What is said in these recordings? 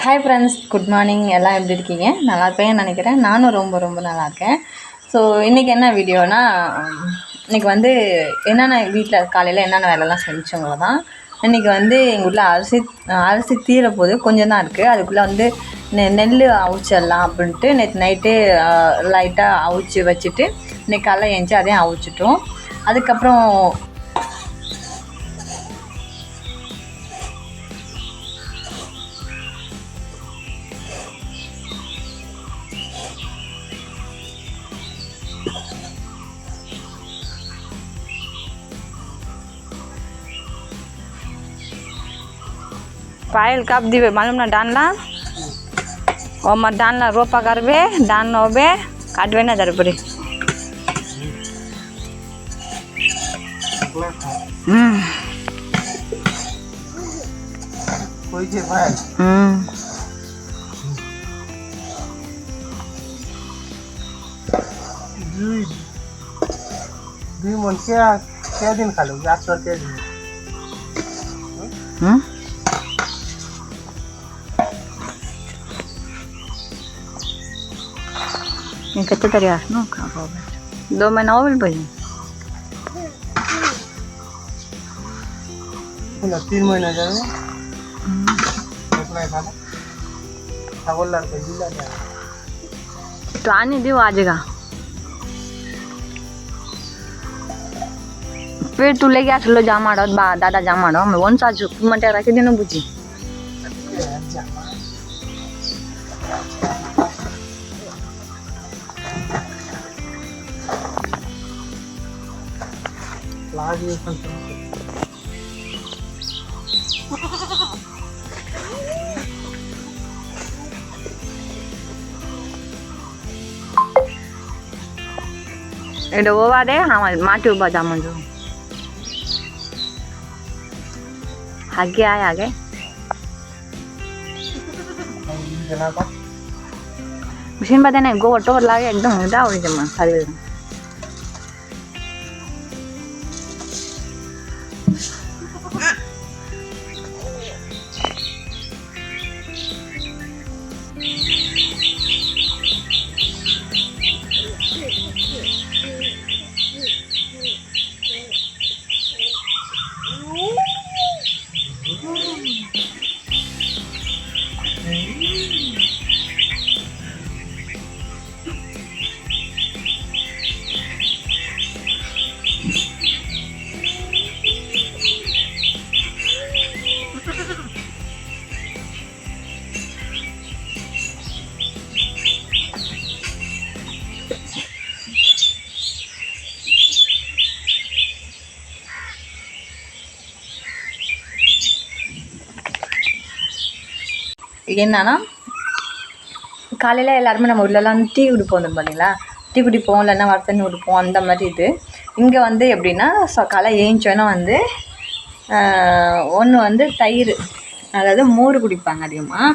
Hi friends, good morning. எல்லாம் எப்படி இருக்கீங்க? நல்லா இருப்பேன்னு நினைக்கிறேன். நானும் ரொம்ப ரொம்ப நல்லா இருக்கேன். ஸோ இன்றைக்கி என்ன வீடியோனா, இன்றைக்கி வந்து என்னென்ன வீட்டில் காலையில் என்னென்ன வேலைலாம் செஞ்சவங்கள தான். இன்றைக்கி வந்து எங்கள் வீட்டில் அரிசி தீர போது கொஞ்சம் தான் இருக்குது. அதுக்குள்ளே வந்து நெல் அவிச்சிடலாம் அப்படின்ட்டு நேற்று நைட்டே லைட்டாக அவிச்சி வச்சுட்டு இன்றைக்கி காலைல ஏஞ்சி அதையும் அவிச்சிட்டோம். அதுக்கப்புறம் पायल कब दिवे मालूम ना डालना और मत डालना रोपा करबे डालना होबे काटबे ना जर पड़े कोई जे भाई दुई मन क्या दिन खा लो आज कर के दिन कितने तरी आसनो खा 2 महीना हो गए भाई 3 महीना जाए छागल लड़के जिला तो आने दियो आजेगा फिर तू लेके आसलो जामाड़ो बा दादा जामाड़ो मैं वन सा मटे रखी देनो बुझी एडो ओवा दे हाँ माटी उबा जामन जो आगे आए आगे मशीन बात नहीं गोबर टोबर लागे एकदम उड़ा उड़ी जमा सारी என்னன்னா காலையில் எல்லாருமே நம்ம ஊர்லலாம் டீ குடிப்போம் பார்த்தீங்களா, டீ குடிப்போம் இல்லைன்னா வறுத்தண்ணி குடிப்போம் அந்த மாதிரி. இது இங்கே வந்து எப்படின்னா காலை ஏஞ்சோன்னா வந்து ஒன்று வந்து தயிர், அதாவது மோர் குடிப்பாங்க. அதிகமாக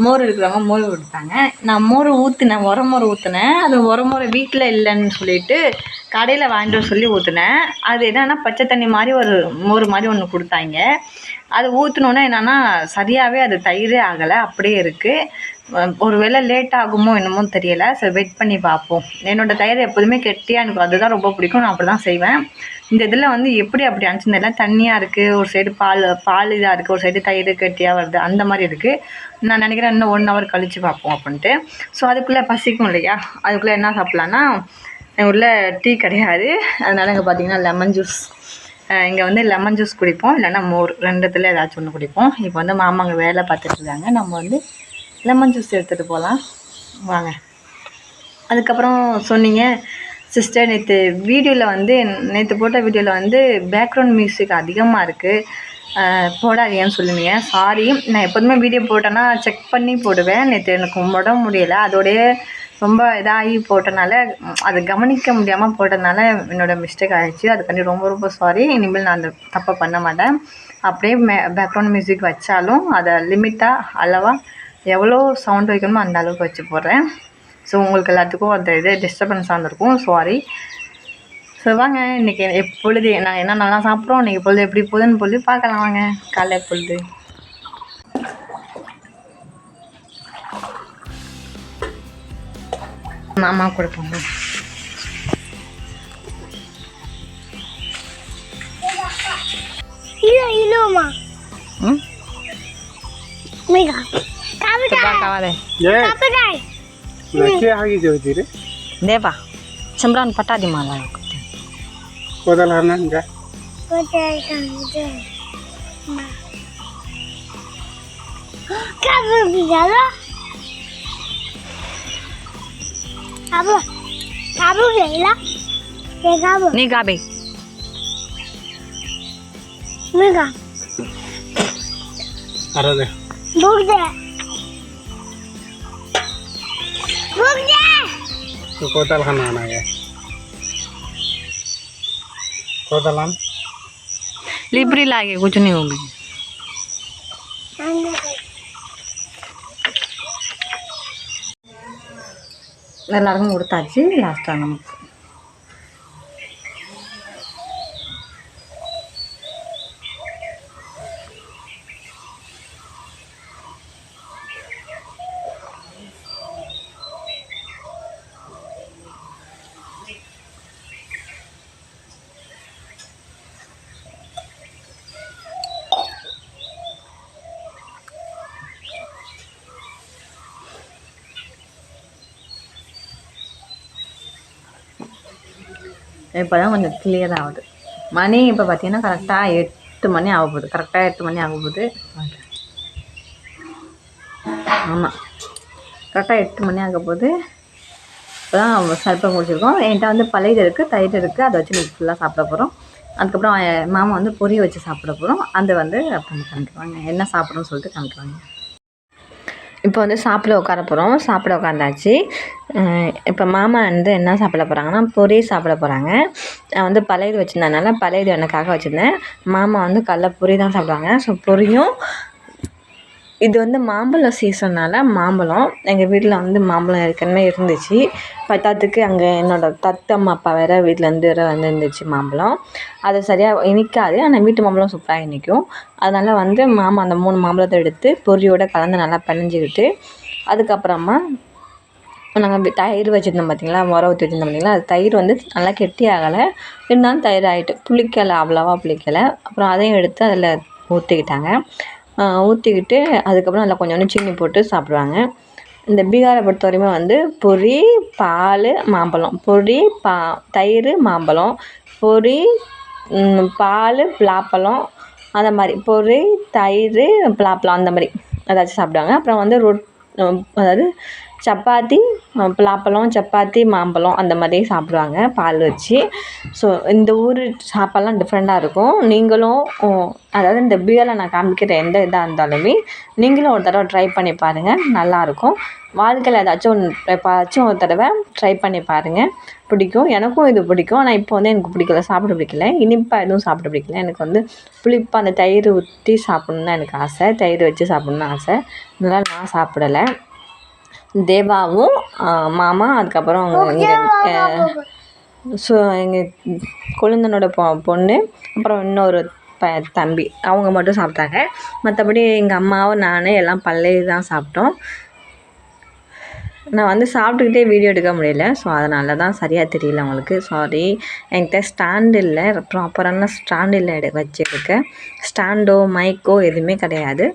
மோர் இருக்கிறவங்க மோர் குடிப்பாங்க. நான் மோர் ஊற்றினேன், உரமோர் ஊற்றினேன். அது உரமோர் வீட்டில் இல்லைன்னு சொல்லிட்டு கடையில் வாங்கிட்டு வர சொல்லி ஊற்றினேன். அது என்னென்னா பச்சை தண்ணி மாதிரி ஒரு மோர் மாதிரி ஒன்று கொடுத்தாங்க. அது ஊற்றினோன்னே என்னென்னா சரியாகவே அது தயிரே ஆகலை, அப்படியே இருக்குது. ஒரு வேளை லேட் ஆகுமோ என்னமோ தெரியலை. சரி வெயிட் பண்ணி பார்ப்போம். என்னோடய தயிர் எப்போதுமே கெட்டியாக எனக்கு அதுதான் ரொம்ப பிடிக்கும். நான் அப்படி தான் செய்வேன். இந்த இதில் வந்து எப்படி அப்படி அனுப்பிச்சிருந்தெல்லாம் தண்ணியாக இருக்குது, ஒரு சைடு பால் இதாக இருக்குது, ஒரு சைடு தயிர் கெட்டியாக வருது, அந்த மாதிரி இருக்குது. நான் நினைக்கிறேன் இன்னும் 1 ஹவர் கழித்து பார்ப்போம் அப்படின்ட்டு. ஸோ அதுக்குள்ளே பசிக்கும் இல்லையா, அதுக்குள்ளே என்ன சாப்பிட்லான்னா எங்கள் ஊரில் டீ கிடையாது. அதனால் இங்கே பார்த்திங்கன்னா லெமன் ஜூஸ், இங்கே வந்து லெமன் ஜூஸ் குடிப்போம், இல்லைன்னா மோர், ரெண்டுத்தில் ஏதாச்சும் ஒன்று குடிப்போம். இப்போ வந்து மாமா அங்கே வேலை பார்த்துட்ருக்காங்க. நம்ம வந்து லெமன் ஜூஸ் எடுத்துகிட்டு போகலாம் வாங்க. அதுக்கப்புறம் சொன்னீங்க சிஸ்டர், நேற்று போட்ட வீடியோவில் வந்து பேக்ரவுண்ட் மியூசிக் அதிகமாக இருக்குது, போடாதீங்கன்னு சொல்லுவீங்க. சாரி, நான் எப்போதுமே வீடியோ போட்டேன்னா செக் பண்ணி போடுவேன். நேற்று எனக்கு உடம்பு முடியலை, அதோடைய ரொம்ப இதாகி போட்டனால அதை கவனிக்க முடியாமல் போட்டதுனால என்னோடய மிஸ்டேக் ஆகிடுச்சு. அதுக்காண்டி ரொம்ப ரொம்ப சாரி. இனிமேல் நான் அந்த தப்பை பண்ண மாட்டேன். அப்படியே பேக்ரவுண்ட் மியூசிக் வச்சாலும் அதை லிமிட்டாக அளவாக எவ்வளோ சவுண்ட் வைக்கணுமோ அந்த அளவுக்கு வச்சு போடுறேன். ஸோ உங்களுக்கு எல்லாத்துக்கும் அந்த இது டிஸ்டர்பன்ஸாக இருந்திருக்கும், சாரி. ஸோ வாங்க இன்றைக்கி எப்பொழுது நான் என்ன நல்லா சாப்பிட்றோம், இன்றைக்கி பொழுது எப்படி போகுதுன்னு சொல்லி பார்க்கலாம் வாங்க. காலை பொழுது மாமா கொடுப்போங்க. ದೇವಾ ಚಂಬ್ರಾನ್ ಪಟಾದಿ ಮಾಲ ನೀ ಗಾಬೆ अरे तो कोतल खाना आना है कोतल हम लिबरी लागे कुछ नहीं होगी. எல்லாருக்கும் கொடுத்தாச்சு. லாஸ்ட்டாக நமக்கு இப்போ தான் கொஞ்சம் கிளியர் ஆகுது. மணி இப்போ பார்த்தீங்கன்னா கரெக்டாக 8 மணி ஆக போகுது. கரெக்டாக 8 மணி ஆக போகுது. ஆமாம், கரெக்டாக 8 மணி ஆக போகுது. இப்போ தான் சர்ப்பம் முடிச்சிருக்கோம். என்கிட்ட வந்து பழையது இருக்குது, தயிர் இருக்குது. அதை வச்சு நீங்கள் ஃபுல்லாக சாப்பிட போகிறோம். அதுக்கப்புறம் மாமா வந்து பொரி வச்சு சாப்பிட போகிறோம். அது வந்து அப்புறம் காமிக்குவாங்க என்ன சாப்பிட்றோன்னு சொல்லிட்டு காமிக்குவாங்க. இப்போ வந்து சாப்பிட உட்கார போகிறோம். சாப்பிட உட்காந்தாச்சு. இப்போ மாமா வந்து என்ன சாப்பிட போகிறாங்கன்னா பொரி சாப்பிட போகிறாங்க. நான் வந்து பழையது வச்சுருந்ததுனால பழையது எனக்காக வச்சுருந்தேன். மாமா வந்து கடல பொரி தான் சாப்பிடுவாங்க. ஸோ பொரியும் இது வந்து மாம்பழம் சீசன்னால் மாம்பழம் எங்கள் வீட்டில் வந்து மாம்பழம் ஏற்கனவே இருந்துச்சு. பத்தாத்துக்கு அங்கே என்னோடய தத்தம்மா அப்பா வேறு வீட்டிலேருந்து வேறு வந்துருந்துச்சு மாம்பழம். அது சரியாக இனிக்காது, ஆனால் வீட்டு மாம்பழம் சூப்பராக இனிக்கும். அதனால் வந்து மாமா அந்த 3 மாம்பழத்தை எடுத்து பொரியோடு கலந்து நல்லா பிணைஞ்சிக்கிட்டு அதுக்கப்புறமா நாங்கள் தயிர் வச்சுருந்தோம் பார்த்திங்களா, உர ஊற்றி வச்சுருந்தோம் பார்த்திங்களா, அது தயிர் வந்து நல்லா கெட்டி ஆகலை. இருந்தாலும் தயிர் ஆகிட்டு புளிக்கலை, அவ்வளோவா புளிக்கலை. அப்புறம் அதையும் எடுத்து அதில் ஊற்றிக்கிட்டாங்க. ஊற்றிக்கிட்டு அதுக்கப்புறம் அதில் கொஞ்சோண்டு சீனி போட்டு சாப்பிடுவாங்க. இந்த பீகாரை பொறுத்த வரையுமே வந்து பொரி, பால், மாம்பழம், பொரி, தயிர், மாம்பழம், பொரி, பால், பலாப்பழம், அந்த மாதிரி பொரி, தயிர், பலாப்பழம் அந்த மாதிரி ஏதாச்சும் சாப்பிடுவாங்க. அப்புறம் வந்து அதாவது சப்பாத்தி, பலாப்பழம், சப்பாத்தி, மாம்பழம் அந்த மாதிரி சாப்பிடுவாங்க பால் வச்சு. ஸோ இந்த ஊர் சாப்பாடெலாம் டிஃப்ரெண்ட்டாக இருக்கும். நீங்களும் அதாவது இந்த பீகாரில் நான் காமிக்கிற எந்த இதாக இருந்தாலுமே நீங்களும் ஒரு தடவை ட்ரை பண்ணி பாருங்கள், நல்லாயிருக்கும். வாழ்க்கையில் ஏதாச்சும் எப்பாச்சும் ஒரு தடவை ட்ரை பண்ணி பாருங்கள், பிடிக்கும். எனக்கும் இது பிடிக்கும். ஆனால் இப்போ வந்து எனக்கு பிடிக்கல, சாப்பிட பிடிக்கல. இனிப்பாக எதுவும் சாப்பிட பிடிக்கல. எனக்கு வந்து புளிப்பாக அந்த தயிர் ஊற்றி சாப்பிட்ணுன்னு தான் எனக்கு ஆசை, தயிர் வச்சு சாப்பிட்ணுன்னு ஆசை. அதனால் நான் சாப்பிடலை. தேவாவும் மாமா அதுக்கப்புறம் எங்கள் கொழுந்தனோட பொண்ணு அப்புறம் இன்னொரு தம்பி அவங்க மட்டும் சாப்பிட்டாங்க. மற்றபடி எங்கள் அம்மாவும் நான் எல்லாம் பழைய தான் சாப்பிட்டோம். நான் வந்து சாப்பிட்டுக்கிட்டே வீடியோ எடுக்க முடியல. ஸோ அதனால தான் சரியாக தெரியல உங்களுக்கு, சாரி. என்கிட்ட ஸ்டாண்ட் இல்லை, ப்ராப்பரான ஸ்டாண்ட் இல்லை வச்சு எடுக்க. ஸ்டாண்டோ மைக்கோ எதுவுமே கிடையாது.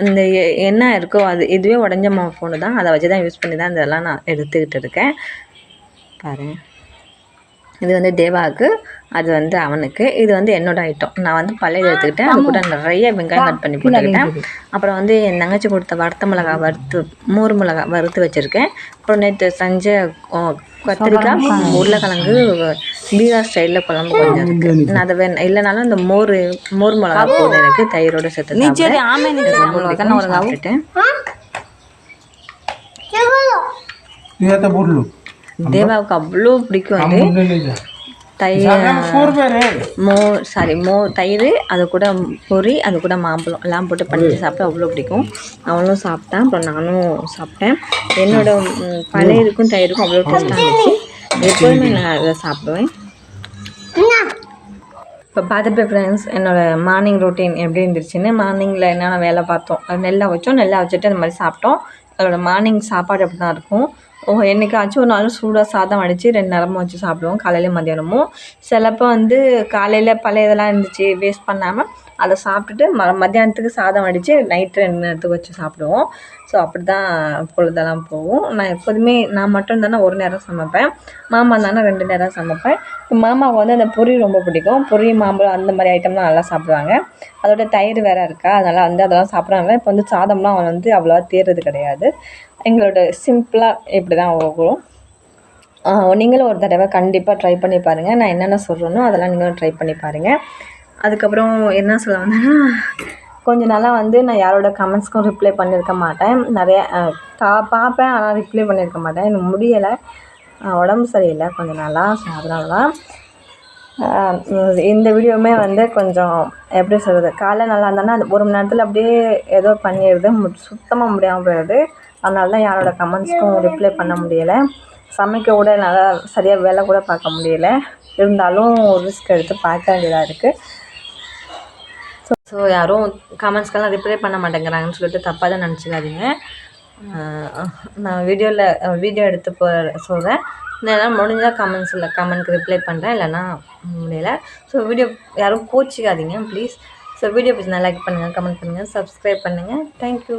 இந்த என்ன இருக்கோ இதுவே உடஞ்ச ஃபோனு தான், அதை வச்சு தான் யூஸ் பண்ணி தான் இதெல்லாம் நான் எடுத்துக்கிட்டு இருக்கேன். பாருங்கள், இது வந்து தேவாவுக்கு, அது வந்து அவனுக்கு, இது வந்து என்னோடய ஐட்டம். நான் வந்து பழைய எடுத்துக்கிட்டேன். அது கூட நிறைய வெங்காயம் கட் பண்ணி போட்டுக்கிட்டேன். அப்புறம் வந்து என் தங்கச்சி கொடுத்த வறுத்த மிளகா மோர் மிளகா வறுத்து வச்சுருக்கேன். அப்புறம் நேற்று செஞ்ச கத்திரிக்காய், உருளைக்கிழங்கு பீகார் ஸ்டைலில் குழம்பு கொஞ்சம் இருக்குது. நான் அதை இல்லைனாலும் இந்த மோர் மிளகா போட்டு எனக்கு தயிரோடு சேர்த்து சாப்பிட்டுட்டேன். தேவாவுக்கு அவ்வளோ பிடிக்கும் அது தயிர், தயிர், அது கூட பொரி, அது கூட மாம்பழம் எல்லாம் போட்டு பண்ணிட்டு சாப்பிட்டு அவ்வளோ பிடிக்கும். அவனும் சாப்பிட்டான், அப்புறம் நானும் சாப்பிட்டேன். என்னோடய பழையதுக்கும் தயிருக்கும் அவ்வளோ டேஸ்ட்டாக இருந்துச்சு. எப்போதுமே நான் அதை சாப்பிடுவேன். இப்போ பார்த்துட்டு ஃப்ரெண்ட்ஸ், என்னோடய மார்னிங் ரொட்டீன் எப்படி இருந்துச்சுன்னு. மார்னிங்கில் என்னென்ன வேலை பார்த்தோம், அது நெல்லை வச்சோம், நெல்லை வச்சுட்டு அந்த மாதிரி சாப்பிட்டோம். அதோடய மார்னிங் சாப்பாடு அப்படி தான் இருக்கும். என்னைக்காச்சும் ஒரு நாள் சூடாக சாதம் வடித்து 2 நேரமும் வச்சு சாப்பிடுவோம், காலையில மதியானமும். சிலப்போ வந்து காலையில் பழைய இதெல்லாம் இருந்துச்சு வேஸ்ட் பண்ணாமல் அதை சாப்பிட்டுட்டு மத்தியானத்துக்கு சாதம் வடித்து நைட்டு 2 நேரத்துக்கு வச்சு சாப்பிடுவோம். ஸோ அப்படி தான் பொழுதெல்லாம் போகும். நான் எப்போதுமே நான் மட்டும் தானே ஒரு நேரம் சமைப்பேன், மாமா தானே 2 நேரம் சமைப்பேன். மாமாவுக்கு வந்து அந்த பொரி ரொம்ப பிடிக்கும், பொரி மாம்பழம் அந்த மாதிரி ஐட்டம்லாம் நல்லா சாப்பிடுவாங்க. அதோட தயிர் வேறு இருக்கா, அதனால் வந்து அதெல்லாம் சாப்பிட்றாங்க. இப்போ வந்து சாதம்லாம் அவன் வந்து அவ்வளோவா தேர்றது கிடையாது. எங்களோட சிம்பிளாக இப்படி தான் போகும். நீங்களும் ஒரு தடவை கண்டிப்பாக ட்ரை பண்ணி பாருங்கள். நான் என்னென்ன சொல்கிறேனோ அதெல்லாம் நீங்களும் ட்ரை பண்ணி பாருங்கள். அதுக்கப்புறம் என்ன சொல்ல வந்தேன்னா, கொஞ்ச நாளாக வந்து நான் யாரோட கமெண்ட்ஸ்க்கும் ரிப்ளை பண்ணியிருக்க மாட்டேன். நிறைய பார்ப்பேன், ஆனால் ரிப்ளை பண்ணியிருக்க மாட்டேன். எனக்கு முடியலை, உடம்பு சரியில்லை கொஞ்ச நாளாக. ஸோ அதனால தான் இந்த வீடியோவுமே வந்து கொஞ்சம் எப்படி சொல்கிறது, காலைல நல்லா இருந்தேன்னா அது 1 மணி நேரத்தில் அப்படியே ஏதோ பண்ணிடுது, சுத்தமாக முடியாமல் போயிடுது. அதனால தான் யாரோட கமெண்ட்ஸ்க்கும் ரிப்ளை பண்ண முடியலை. சமைக்க கூட நல்லா சரியாக வேலை கூட பார்க்க முடியலை. இருந்தாலும் ரிஸ்க் எடுத்து பார்க்க வேண்டியதாக இருக்குது. ஸோ யாரும் கமெண்ட்ஸ்க்கெல்லாம் ரிப்ளை பண்ண மாட்டேங்கிறாங்கன்னு சொல்லிட்டு தப்பாக தான் நினச்சிக்காதீங்க. நான் வீடியோ எடுத்து சொல்கிறேன். நான் முடிஞ்சால் கமெண்ட்க்கு ரிப்ளை பண்ணுறேன், இல்லைன்னா முடியலை. ஸோ வீடியோ யாரும் கோச்சிக்காதீங்க ப்ளீஸ். ஸோ வீடியோ பிடிச்சிருந்தா லைக் பண்ணுங்கள், கமெண்ட் பண்ணுங்கள், சப்ஸ்கிரைப் பண்ணுங்கள். தேங்க்யூ.